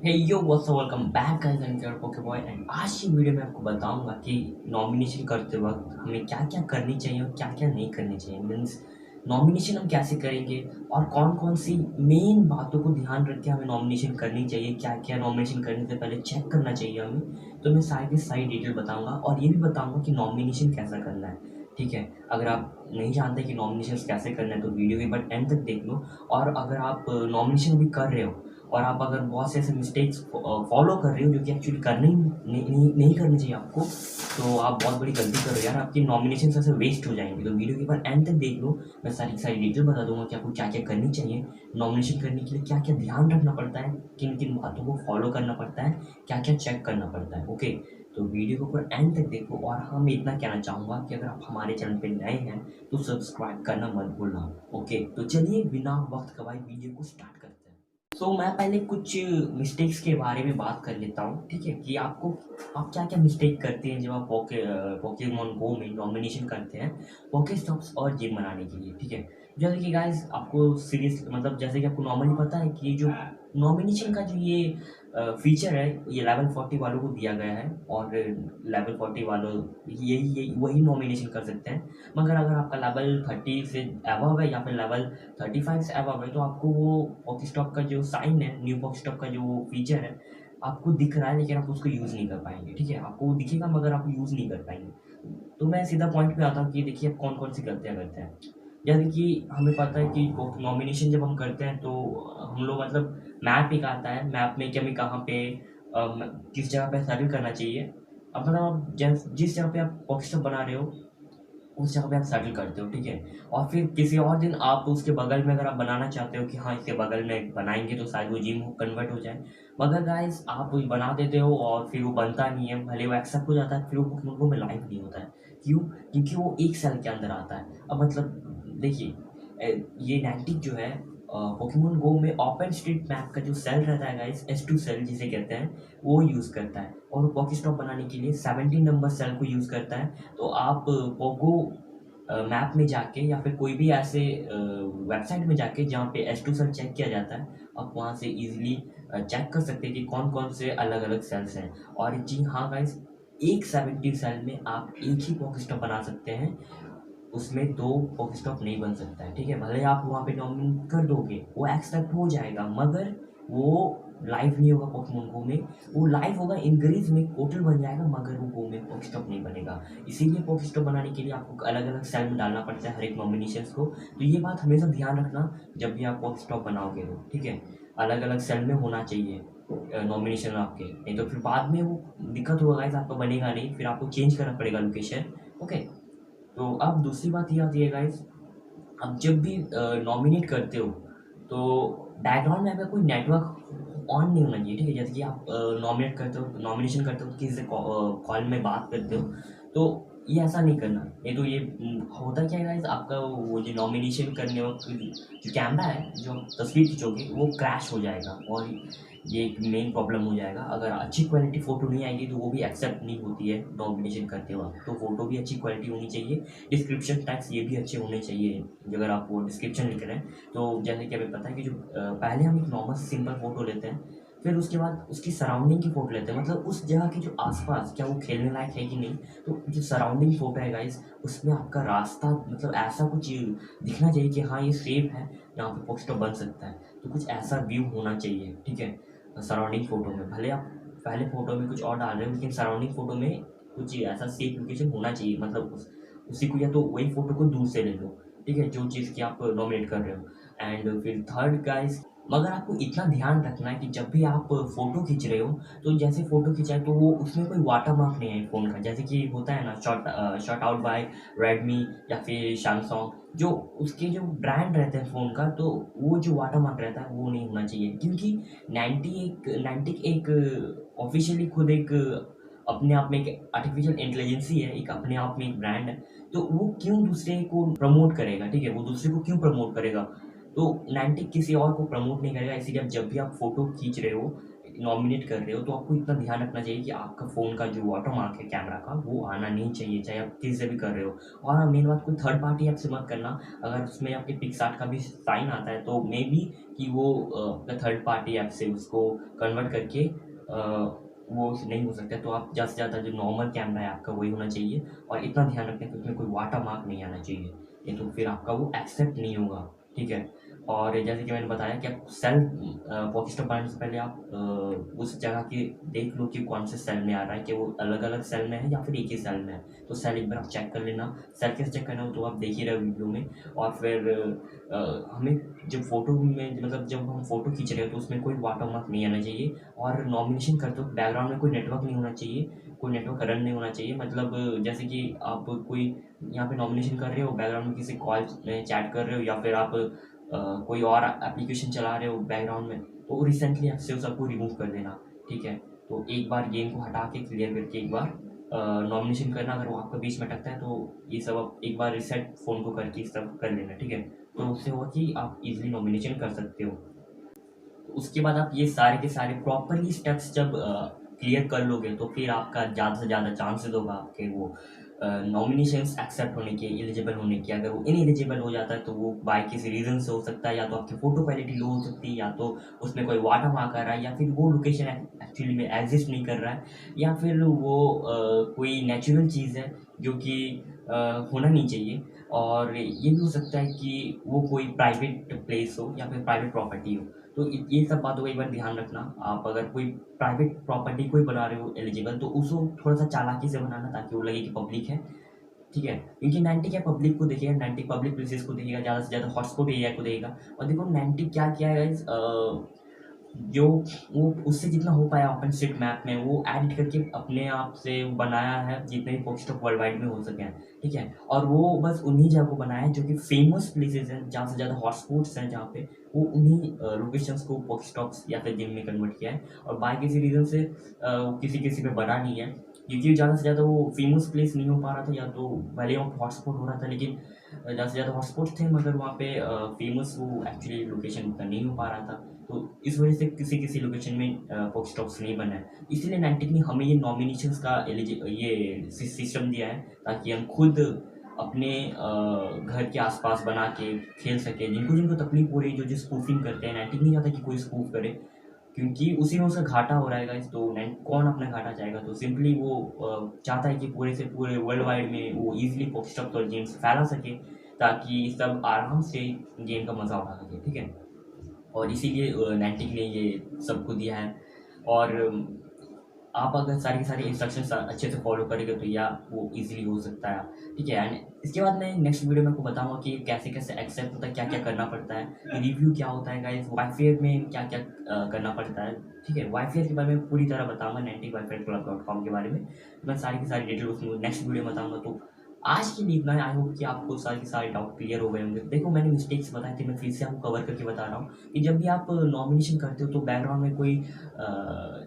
Hey yo what's up welcome back guys and your Pokeboy and आज की video में आपको बताऊंगा कि नॉमिनेशन करते वक्त हमें क्या-क्या करनी चाहिए और क्या-क्या नहीं करनी चाहिए। मीन्स नॉमिनेशन हम कैसे करेंगे और कौन-कौन सी मेन बातों को ध्यान रख के हमें नॉमिनेशन करनी चाहिए, क्या-क्या नॉमिनेशन करने से पहले चेक करना चाहिए हमें। तो मैं सारी की सारी डिटेल बताऊँगा और ये भी बताऊँगा कि नॉमिनेशन कैसा करना है, ठीक है? अगर आप नहीं जानते कि नॉमिनेशंस कैसे करना है तो वीडियो को एक बार एंड तक देख लो। और अगर आप नॉमिनेशन भी कर रहे हो और आप अगर बहुत से ऐसे मिस्टेक्स फॉलो कर रहे हो जो कि एक्चुअली करने ही नहीं करनी चाहिए आपको, तो आप बहुत बड़ी गलती कर रहे हो यार। आपकी नॉमिनेशन ऐसे वेस्ट हो जाएंगे। तो वीडियो के बाद एंड तक देख लो। मैं सारी की सारी डिटेल बता दूंगा कि आपको क्या क्या करनी चाहिए नॉमिनेशन करने के लिए, क्या क्या ध्यान रखना पड़ता है, किन किन बातों को फॉलो करना पड़ता है, क्या क्या चेक करना पड़ता है। ओके, तो वीडियो को पूरा एंड तक देखो। और हाँ, मैं इतना कहना चाहूँगा कि अगर आप हमारे चैनल पे नए हैं तो सब्सक्राइब करना मत भूलना। ओके, तो चलिए बिना वक्त गवाए वीडियो को स्टार्ट करते हैं। तो मैं पहले कुछ मिस्टेक्स के बारे में बात कर लेता हूँ, ठीक है? कि आप क्या-क्या मिस्टेक करते हैं जब आप पोकेमॉन गो में नॉमिनेशन करते हैं पोकेस्टॉप्स और जिम बनाने के लिए, ठीक है? जैसे कि गाइस आपको सीरियस मतलब जैसे कि आपको नॉर्मली पता है कि जो नॉमिनेशन का जो ये फीचर है ये लेवल 40 वालों को दिया गया है और लेवल 40 वालों यही यही वही नॉमिनेशन कर सकते हैं। मगर अगर आपका लेवल 30 से अबव है या फिर लेवल 35 से अबव है तो आपको वो पॉकीस्टॉप का जो साइन है, न्यू पॉकीस्टॉप का जो फीचर है, आपको दिख रहा है लेकिन आप उसको यूज़ नहीं कर पाएँगे, ठीक है? आपको वो दिखेगा मगर आप यूज़ नहीं कर पाएँगे। तो मैं सीधा पॉइंट पे आता हूँ कि देखिए आप कौन-कौन सी गलतियाँ करते हैं। जैसे कि हमें पता है कि वो नॉमिनेशन जब हम करते हैं तो हम लोग मतलब मैप एक आता है, मैप में कि हमें कहाँ पे किस जगह पे सेटल करना चाहिए। अब मतलब आप जिस जगह पे आप पॉकीस्टॉप बना रहे हो उस जगह पे आप सेटल करते हो, ठीक है? और फिर किसी और दिन आप उसके बगल में अगर आप बनाना चाहते हो कि हाँ, इसके बगल में बनाएँगे तो शायद वो जिम कन्वर्ट हो जाए। मगर गाइस आप वो बना देते हो और फिर वो बनता नहीं है, भले वो एक्सेप्ट हो जाता है, फिर वो पोकेमॉन में लाइव नहीं होता है। क्यों? क्योंकि वो 1 सेल के अंदर आता है। अब मतलब देखिए ये नाइंटिक जो है पोकेमॉन गो में ओपन स्ट्रीट मैप का जो सेल रहता है गाइस, S2 सेल जिसे कहते हैं, वो यूज़ करता है और पोकेस्टॉप बनाने के लिए 17 नंबर सेल को यूज़ करता है। तो आप पोगो मैप में जाके या फिर कोई भी ऐसे वेबसाइट में जाके जहाँ पे एच टू सेल चेक किया जाता है, आप वहाँ से इजीली चेक कर सकते हैं कि कौन कौन से अलग अलग सेल्स हैं। और जी हाँ गाइस, एक 17 सेल में आप एक ही पॉकेस्टॉप बना सकते हैं, उसमें दो पॉकेस्टॉप नहीं बन सकता है, ठीक है? भले आप वहाँ पे नॉमिनेट कर दोगे, वो एक्सेप्ट हो जाएगा मगर वो लाइव नहीं होगा पोकेमॉन गो में। वो लाइव होगा इंग्रेज में, पोर्टल बन जाएगा मगर वो गो में पॉकेस्टॉप नहीं बनेगा। इसीलिए पॉकेस्टॉप बनाने के लिए आपको अलग अलग सेल में डालना पड़ता है हर एक नॉमिनेशंस को। तो ये बात हमेशा ध्यान रखना जब भी आप पॉकेस्टॉप बनाओगे तो, ठीक है? अलग अलग सेल में होना चाहिए नॉमिनेशन आपके, नहीं तो फिर बाद में वो दिक्कत होगा गाइस, आपका बनेगा नहीं, फिर आपको चेंज करना पड़ेगा लोकेशन। ओके, तो अब दूसरी बात ये आती है गाइस, आप जब भी नॉमिनेट करते हो तो बैकग्राउंड में आपका कोई नेटवर्क ऑन नहीं होना चाहिए, ठीक है? जैसे कि आप नॉमिनेट करते हो, नॉमिनेशन करते हो, किसी से कॉल में बात करते हो, तो ये ऐसा नहीं करना। नहीं तो ये होता क्या है गाइस, आपका वो जो नॉमिनेशन करने वक्त जो कैमरा है, जो आप तस्वीर खींचोगे वो क्रैश हो जाएगा और ये एक मेन प्रॉब्लम हो जाएगा। अगर अच्छी क्वालिटी फ़ोटो नहीं आएगी तो वो भी एक्सेप्ट नहीं होती है नॉमिनेशन करते वक्त। तो फ़ोटो भी अच्छी क्वालिटी होनी चाहिए, डिस्क्रिप्शन टैग्स ये भी अच्छे होने चाहिए। अगर आप वो डिस्क्रिप्शन लिख रहे हैं तो जैसे कि हमें पता है कि जो पहले हम एक नॉर्मल सिंपल फ़ोटो लेते हैं, फिर उसके बाद उसकी सराउंडिंग की फ़ोटो लेते हैं, मतलब उस जगह के जो आसपास क्या वो खेलने लायक है कि नहीं। तो जो सराउंडिंग फ़ोटो है गाइस, उसमें आपका रास्ता मतलब ऐसा कुछ दिखना चाहिए कि हाँ ये सेफ है, यहाँ पे पोस्टर बन सकता है। तो कुछ ऐसा व्यू होना चाहिए, ठीक है? सराउंडिंग फ़ोटो में भले आप पहले फ़ोटो में कुछ और डाल रहे हो लेकिन सराउंडिंग फ़ोटो में कुछ ऐसा सेफ लोकेशन होना चाहिए। मतलब उसी को या तो वही फ़ोटो को दूर से ले लो, ठीक है? जो चीज़ की आप नॉमिनेट कर रहे हो। एंड फिर थर्ड गाइस, मगर आपको इतना ध्यान रखना है कि जब भी आप फ़ोटो खींच रहे हो तो जैसे फ़ोटो खिंचाए तो वो उसमें कोई वाटरमार्क नहीं है फ़ोन का। जैसे कि होता है ना, शॉट आउट बाय रेडमी या फिर सैमसंग, जो उसके जो ब्रांड रहते हैं फ़ोन का, तो वो जो वाटरमार्क रहता है वो नहीं होना चाहिए। क्योंकि नाइंटिक एक ऑफ़िशियली खुद एक अपने आप में एक आर्टिफ़िशियल इंटेलिजेंसी है, एक अपने आप में एक ब्रांड है। तो वो क्यों दूसरे को प्रमोट करेगा, ठीक है? वो दूसरे को क्यों प्रमोट करेगा? तो नाइंटिक किसी और को प्रमोट नहीं करेगा। इसीलिए आप जब भी आप फ़ोटो खींच रहे हो, नॉमिनेट कर रहे हो तो आपको इतना ध्यान रखना चाहिए कि आपका फ़ोन का जो वाटरमार्क है कैमरा का वो आना नहीं चाहिए, चाहे आप किसी से भी कर रहे हो। और हाँ, मेन बात, कोई थर्ड पार्टी ऐप से मत करना। अगर उसमें आपके पिक्सआर्ट का भी साइन आता है तो मे बी कि वो आपका थर्ड पार्टी ऐप से उसको कन्वर्ट करके वो नहीं हो सकता है। तो आप ज़्यादा से ज़्यादा जो नॉर्मल कैमरा है आपका वही होना चाहिए, और इतना ध्यान रखें कि उसमें कोई वाटरमार्क नहीं आना चाहिए, नहीं तो फिर आपका वो एक्सेप्ट नहीं होगा, ठीक है। और जैसे कि मैंने बताया कि आप पॉकेटस्टॉप बनाने से पहले आप उस जगह की देख लो कि कौन से सेल में आ रहा है, कि वो अलग-अलग सेल में है या फिर एक ही सेल में है। तो सेल एक बार आप चेक कर लेना। सेल कैसे चेक करना हो तो आप देख ही रहे हो वीडियो में। और फिर हमें जब फ़ोटो में, मतलब जब हम फ़ोटो खींच रहे हो तो उसमें कोई वाटरमार्क नहीं आना चाहिए, और नॉमिनेशन करते वक़्त बैकग्राउंड में कोई नेटवर्क नहीं होना चाहिए, कोई नेटवर्क रन नहीं होना चाहिए। मतलब जैसे कि आप कोई यहाँ पे नॉमिनेशन कर रहे हो, बैकग्राउंड में किसी कॉल में चैट कर रहे हो, या फिर आप कोई और एप्लीकेशन चला रहे हो बैकग्राउंड में, तो रिसेंटली आप से सबको रिमूव कर देना, ठीक है। तो एक बार गेम को हटा के क्लियर करके एक बार नॉमिनेशन करना। अगर वो आपका बीच में अटकता है तो ये सब आप एक बार रिसेट फ़ोन को करके सब कर लेना, ठीक है। तो उससे होगा कि आप इजीली नॉमिनेशन कर सकते हो। तो उसके बाद आप ये सारे के सारे प्रॉपरली स्टेप्स जब क्लियर कर लोगे तो फिर आपका ज़्यादा से ज़्यादा चांसेस होगा आपके वो नॉमिनेशंस एक्सेप्ट होने के, एलिजिबल होने के। अगर वो इनएलिजिबल हो जाता है तो वो बाय किसी रीज़न से हो सकता है, या तो आपकी फ़ोटो क्वालिटी लो हो सकती है, या तो उसमें कोई वाटरमार्क आ रहा है, या फिर वो लोकेशन एक्चुअली में एग्जिस्ट नहीं कर रहा है, या फिर वो कोई नेचुरल चीज़ है जो कि होना नहीं चाहिए। और ये भी हो सकता है कि वो कोई प्राइवेट प्लेस हो या फिर प्राइवेट प्रॉपर्टी हो। तो ये सब बातों का एक बार ध्यान रखना। आप अगर कोई प्राइवेट प्रॉपर्टी कोई बना रहे हो एलिजिबल, तो उसको थोड़ा-सा चालाकी से बनाना ताकि वो लगे कि पब्लिक है, ठीक है? क्योंकि 90 क्या पब्लिक को देखेगा, 90 पब्लिक प्लेसेस को देखेगा, ज़्यादा से ज़्यादा हॉटस्पॉट एरिया को देखेगा। और देखो 90 क्या किया है गाइज़, जो वो उससे जितना हो पाया ओपनस्ट्रीट मैप में वो एडिट करके अपने आप से बनाया है, जितने भी पोस्टऑक वर्ल्ड वाइड में हो सके हैं, ठीक है। और वो बस उन्हीं जगह को बनाया है जो कि फेमस प्लेसेस हैं, जहाँ से ज़्यादा हॉटस्पॉट्स हैं, जहाँ पे वो उन्हीं लोकेशंस को पोस्टॉक्स या फिर जिम में कन्वर्ट किया है। और बाय किसी रीज़न से वो किसी किसी पे बना नहीं है, क्योंकि ज़्यादा से ज़्यादा वो फेमस प्लेस नहीं हो पा रहा था, या तो भले ही हॉटस्पॉट हो रहा था, लेकिन ज़्यादा से ज़्यादा हॉटस्पॉट थे, मगर वहाँ पे फेमस वो एक्चुअली लोकेशन उतना नहीं हो पा रहा था। तो इस वजह से किसी किसी लोकेशन में पोस्टॉक्स नहीं बना है। इसीलिए नाइनटेक ने हमें ये नॉमिनेशंस का ये सिस्टम दिया है, ताकि हम खुद अपने घर के आसपास बना के खेल सकें। जिनको जिनको तकलीफ हो रही है, जो जो स्पूफिंग करते हैं, नाइनटेक नहीं चाहता कि कोई स्पूफ करे, क्योंकि उसी में उसका घाटा हो रहा है गाइस। तो कौन अपना घाटा चाहेगा। तो सिंपली वो चाहता है कि पूरे से पूरे वर्ल्ड वाइड में वो ईजिली पोस्टॉक्स और गेम्स फैला सके, ताकि सब आराम से गेम का मज़ा उठा सके, ठीक है। और इसीलिए नाइनटिक ने ये सबको दिया है। और आप अगर सारे के सारे इंस्ट्रक्शंस अच्छे से फॉलो करेंगे तो या वो इजीली हो सकता है, ठीक है। एंड इसके बाद मैं नेक्स्ट वीडियो में आपको बताऊंगा कि कैसे कैसे एक्सेप्ट होता है, क्या क्या करना पड़ता है, रिव्यू क्या होता है गाइस, वाईफाई में क्या क्या करना पड़ता है, ठीक है। वाईफाई के बारे में पूरी तरह बताऊंगा, nainticwifi.com के बारे में। मैं सारी की सारी डिटेल उसमें नेक्स्ट वीडियो में बताऊंगा। तो आज के लिए इतना है। आई होप कि आपको सारे के सारे डाउट क्लियर हो गए होंगे। देखो, मैंने मिस्टेक्स बताए थे, मैं फिर से आपको कवर करके बता रहा हूँ कि जब भी आप नॉमिनेशन करते हो तो बैकग्राउंड में कोई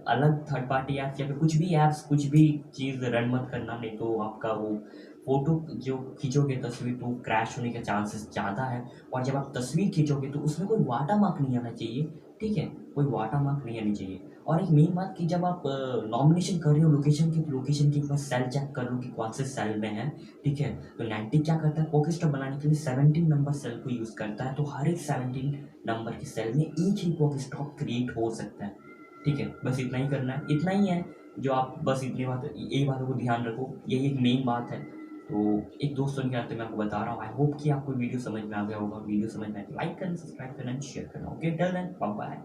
अलग थर्ड पार्टी ऐप्स या फिर कुछ भी ऐप्स, कुछ भी चीज़ रन मत करना, नहीं तो आपका वो फ़ोटो जो खींचोगे तस्वीर तो क्रैश होने के चांसेस ज़्यादा है। और जब आप तस्वीर खींचोगे तो उसमें कोई वाटरमार्क नहीं आना चाहिए, ठीक है, कोई वाटरमार्क नहीं आनी चाहिए। और एक मेन बात कि जब आप नॉमिनेशन कर रहे हो लोकेशन की, तो लोकेशन की एक बार सेल चेक कर लो कि कौन से सेल में है, ठीक है। तो नाइनटी क्या करता है, पॉकेटस्टॉप बनाने के लिए 17 नंबर सेल को यूज़ करता है। तो हर एक 17 नंबर के सेल में एक ही पॉकेटस्टॉप क्रिएट हो सकता है, ठीक है। बस इतना ही करना है, इतना ही है जो आप बस इतनी बात, यही बातों को ध्यान रखो, यही एक मेन बात है। तो एक दोस्तों के नाते मैं आपको बता रहा हूँ। आई होप कि आपको वीडियो समझ में आ गया होगा। वीडियो समझ में आए तो लाइक करना, सब्सक्राइब करना, शेयर करना। Okay, till then, bye bye.